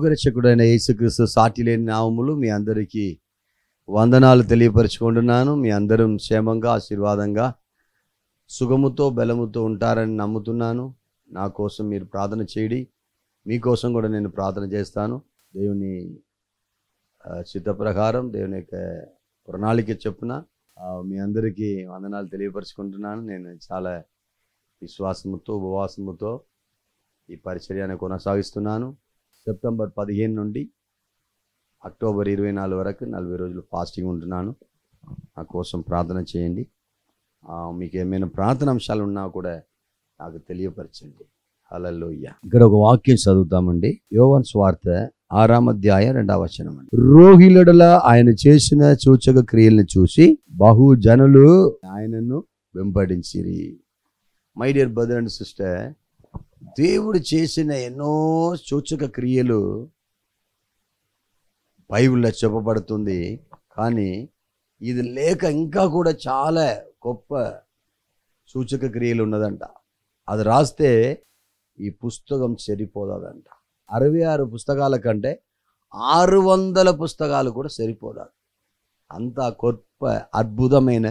లోకరక్షకుడైన యేసుక్రీస్తు సాటి లేని నామములు మీ అందరికీ వందనాలు తెలియపరచుకుంటున్నాను. మీ అందరం క్షేమంగా ఆశీర్వాదంగా సుఖముతో బలముతో ఉంటారని నమ్ముతున్నాను. నా కోసం మీరు ప్రార్థన చేయండి. మీకోసం కూడా నేను ప్రార్థన చేస్తాను. దేవుని చిత్త ప్రకారం దేవుని యొక్క ప్రణాళిక చొప్పున మీ అందరికీ వందనాలు తెలియపరచుకుంటున్నాను. నేను చాలా విశ్వాసముతో ఉపవాసముతో ఈ పరిచర్యను కొనసాగిస్తున్నాను. సెప్టెంబర్ 15 నుండి అక్టోబర్ 24 వరకు 40 రోజులు ఫాస్టింగ్ ఉంటున్నాను. నా కోసం ప్రార్థన చేయండి. మీకు ఏమైనా ప్రార్థన అంశాలు ఉన్నా కూడా నాకు తెలియపరచండి. హల్లెలూయా. ఇక్కడ ఒక వాక్యం చదువుతామండి. యోహాను సువార్త 6వ అధ్యాయం 2వ వచనం. రోగిలడల ఆయన చేసిన సూచక క్రియలను చూసి బహుజనులు ఆయనను వెంబడించిరి. My dear brother and sister, దేవుడు చేసిన ఎన్నో సూచక క్రియలు బైబిల్లో చెప్పబడుతుంది. కానీ ఇది లేక ఇంకా కూడా చాలా గొప్ప సూచక క్రియలు ఉన్నదంట. అది రాస్తే ఈ పుస్తకం సరిపోదంట. 66 పుస్తకాల కంటే 600 పుస్తకాలు కూడా సరిపోదు. అంత గొప్ప అద్భుతమైన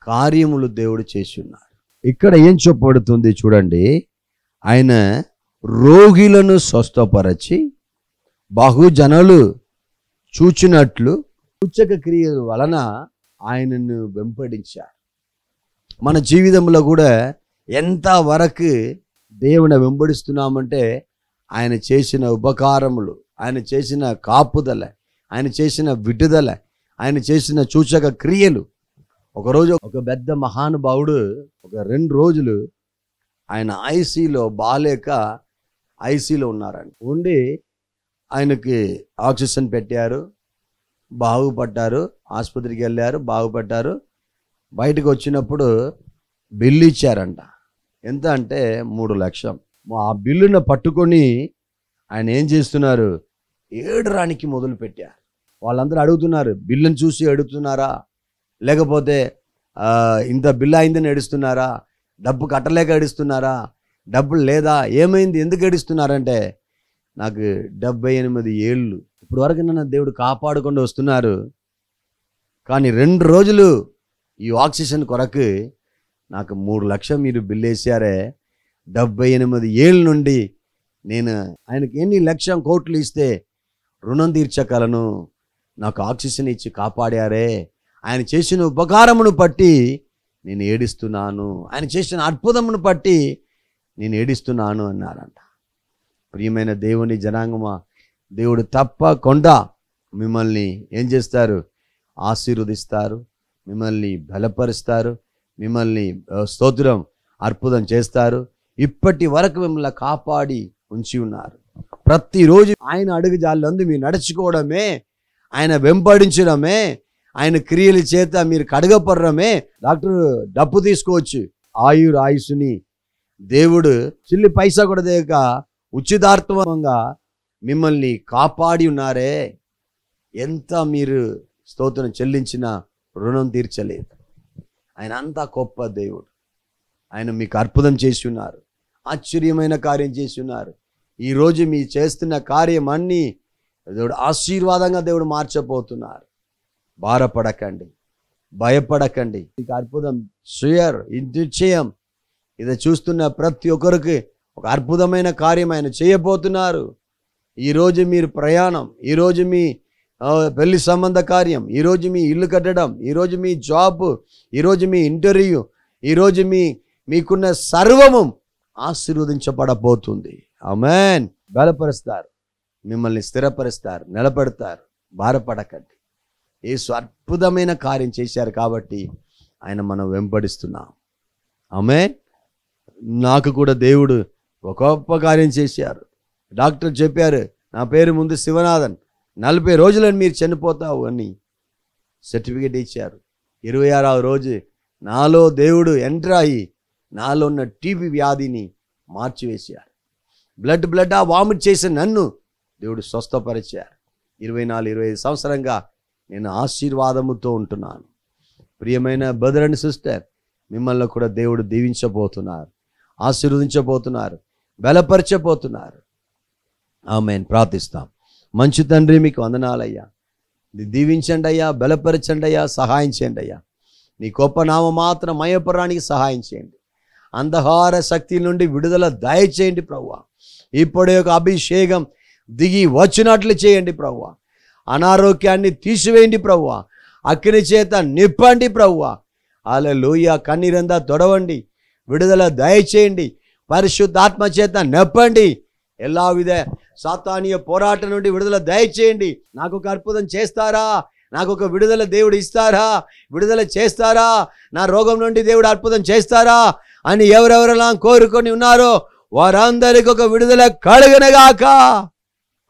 కార్యములు దేవుడు చేసి ఉన్నాడు. ఇక్కడ ఏం చెప్పబడుతుంది చూడండి. ఆయన రోగులను స్వస్థపరచి బహుజనులు చూచినట్లు సూచక క్రియల వలన ఆయనను వెంబడించారు. మన జీవితంలో కూడా ఎంతవరకు దేవుని వెంబడిస్తున్నామంటే ఆయన చేసిన ఉపకారములు, ఆయన చేసిన కాపుదల, ఆయన చేసిన విడుదల, ఆయన చేసిన సూచక క్రియలు. ఒకరోజు ఒక పెద్ద మహానుభావుడు ఒక 2 రోజులు ఆయన ఐసీలో బాలేక ఐసీలో ఉన్నారండి. ఉండి ఆయనకి ఆక్సిజన్ పెట్టారు, బాగుపడ్డారు, ఆసుపత్రికి వెళ్ళారు, బాగుపడ్డారు. బయటకు వచ్చినప్పుడు బిల్లు ఇచ్చారంట. ఎంత అంటే 3 లక్షలు. ఆ బిల్లును పట్టుకొని ఆయన ఏం చేస్తున్నారు, ఏడరానికి మొదలు పెట్టారు. వాళ్ళందరూ అడుగుతున్నారు, బిల్లును చూసి అడుగుతున్నారా, లేకపోతే ఇంత బిల్లు అయిందని ఏడుస్తున్నారా, డబ్బు కట్టలేక ఏడుస్తున్నారా, డబ్బులు లేదా, ఏమైంది, ఎందుకు ఏడుస్తున్నారంటే నాకు 78 ఏళ్ళు ఇప్పుడు వరకు నన్ను దేవుడు కాపాడుకుండా వస్తున్నారు. కానీ 2 రోజులు ఈ ఆక్సిజన్ కొరకు నాకు 3 లక్షలు మీరు బిల్లు వేసారే. 78 ఏళ్ళ నుండి నేను ఆయనకి ఎన్ని లక్షల కోట్లు ఇస్తే రుణం తీర్చగలను. నాకు ఆక్సిజన్ ఇచ్చి కాపాడారే. ఆయన చేసిన ఉపకారమును బట్టి నేను ఏడుస్తున్నాను, ఆయన చేసిన అద్భుతమును బట్టి నేను ఏడుస్తున్నాను అన్నారంట. ప్రియమైన దేవుని జనాంగమా, దేవుడు తప్పకుండా మిమ్మల్ని ఏం చేస్తారు, ఆశీర్వదిస్తారు, మిమ్మల్ని బలపరుస్తారు, మిమ్మల్ని స్తోత్రం అద్భుతం చేస్తారు. ఇప్పటి వరకు మిమ్మల్ని కాపాడి ఉంచి ఉన్నారు. ప్రతిరోజు ఆయన అడుగు జాలందు మీరు నడుచుకోవడమే, ఆయన వెంబడించడమే, ఆయన క్రియల చేత మీరు కడగపడమే. డాక్టర్ డబ్బు తీసుకోవచ్చు, ఆయుస్సుని దేవుడు చిల్లి పైసా కూడా దేక ఉచితార్థంగా మిమ్మల్ని కాపాడి ఉన్నారే. ఎంత మీరు స్తోత్రం చెల్లించిన రుణం తీర్చలేదు. ఆయన అంతా గొప్ప దేవుడు. ఆయన మీకు అద్భుతం చేసి ఉన్నారు, ఆశ్చర్యమైన కార్యం చేసి ఉన్నారు. ఈరోజు మీ చేస్తున్న కార్యం అన్నీ దేవుడు ఆశీర్వాదంగా దేవుడు మార్చబోతున్నారు. భారపడకండి, భయపడకండి. మీకు అద్భుతం నిశ్చయం. ఇది చూస్తున్న ప్రతి ఒక్కరికి ఒక అద్భుతమైన కార్యం ఆయన చేయబోతున్నారు. ఈరోజు మీరు ప్రయాణం, ఈరోజు మీ పెళ్లి సంబంధ కార్యం, ఈరోజు మీ ఇల్లు కట్టడం, ఈరోజు మీ జాబ్, ఈరోజు మీ ఇంటర్వ్యూ, ఈరోజు మీకున్న సర్వము ఆశీర్వదించబడబోతుంది. ఆమేన్. బలపరుస్తారు, మిమ్మల్ని స్థిరపరుస్తారు, నిలబెడతారు. భారపడకండి. యేసు అద్భుతమైన కార్యం చేశారు కాబట్టి ఆయన మనం వెంబడిస్తున్నాం. ఆమేన్. నాకు కూడా దేవుడు ఒక గొప్ప కార్యం చేశారు. డాక్టర్ చెప్పారు, నా పేరు ముందు శివనాథన్, 40 రోజులని మీరు చనిపోతావు అని సర్టిఫికేట్ ఇచ్చారు. 26వ రోజు నాలో దేవుడు ఎంటర్ అయ్యి నాలో ఉన్న టీబీ వ్యాధిని మార్చివేశారు. బ్లడ్ వామిట్ చేసిన నన్ను దేవుడు స్వస్థపరిచారు. 24-25 సంవత్సరంగా నేను ఆశీర్వాదముతో ఉంటున్నాను. ప్రియమైన బ్రదర్ అండ్ సిస్టర్, మిమ్మల్ని కూడా దేవుడు దీవించబోతున్నారు, ఆశీర్వదించబోతున్నారు, బలపరచబోతున్నారు. ఆమేన్. ప్రార్థిస్తాం. మంచి తండ్రి, మీకు వందనాలయ్యా. దీవించండి అయ్యా, బలపరచండి అయ్యా, సహాయం చేయండి అయ్యా. నీ గొప్ప నామ మాత్రం మయపరానికి సహాయం చేయండి. అంధకార శక్తి నుండి విడుదల దయచేయండి ప్రభువా. ఇప్పుడే ఒక అభిషేకం దిగి వచ్చినట్లు చేయండి ప్రభువా. అనారోగ్యాన్ని తీసివేయండి ప్రభువా. అగ్ని చేత నింపండి ప్రభువా. హల్లెలూయా. కన్నీరంతా తొడవండి, విడుదల దయచేయండి. పరిశుద్ధాత్మ చేత నింపండి. ఎలా విధ సాతానీయ పోరాటం నుండి విడుదల దయచేయండి. నాకు ఒక అద్భుతం చేస్తారా, నాకు ఒక విడుదల దేవుడు ఇస్తారా, విడుదల చేస్తారా, నా రోగం నుండి దేవుడు అద్భుతం చేస్తారా అని ఎవరెవరెలా కోరుకొని ఉన్నారో వారందరికీ ఒక విడుదల కలుగునుగాక.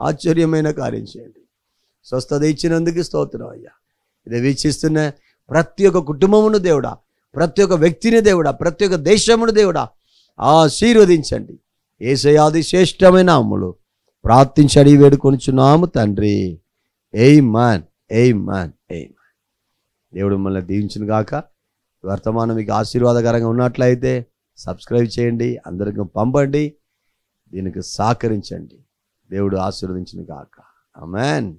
ఆశ్చర్యమైన కార్యం చేయండి. స్వస్థత ఇచ్చినందుకు స్తోత్రం అయ్యా. ఇది వీక్షిస్తున్న ప్రతి ఒక్క కుటుంబమును దేవుడా, ప్రతి ఒక్క వ్యక్తిని దేవుడా, ప్రతి ఒక్క దేశమును దేవుడా ఆశీర్వదించండి. యేసయ్యాది శ్రేష్టమైన నామములో ప్రార్థించడి వేడుకొనుచున్నాము తండ్రి. ఆమేన్, ఆమేన్, ఆమేన్. దేవుడు మిమ్మల్ని దీవించును గాక. వర్తమానం మీకు ఆశీర్వాదకరంగా ఉన్నట్లయితే సబ్స్క్రైబ్ చేయండి, అందరికీ పంపండి, దీనికి సహకరించండి. దేవుడు ఆశీర్వదించును గాక. ఆమేన్.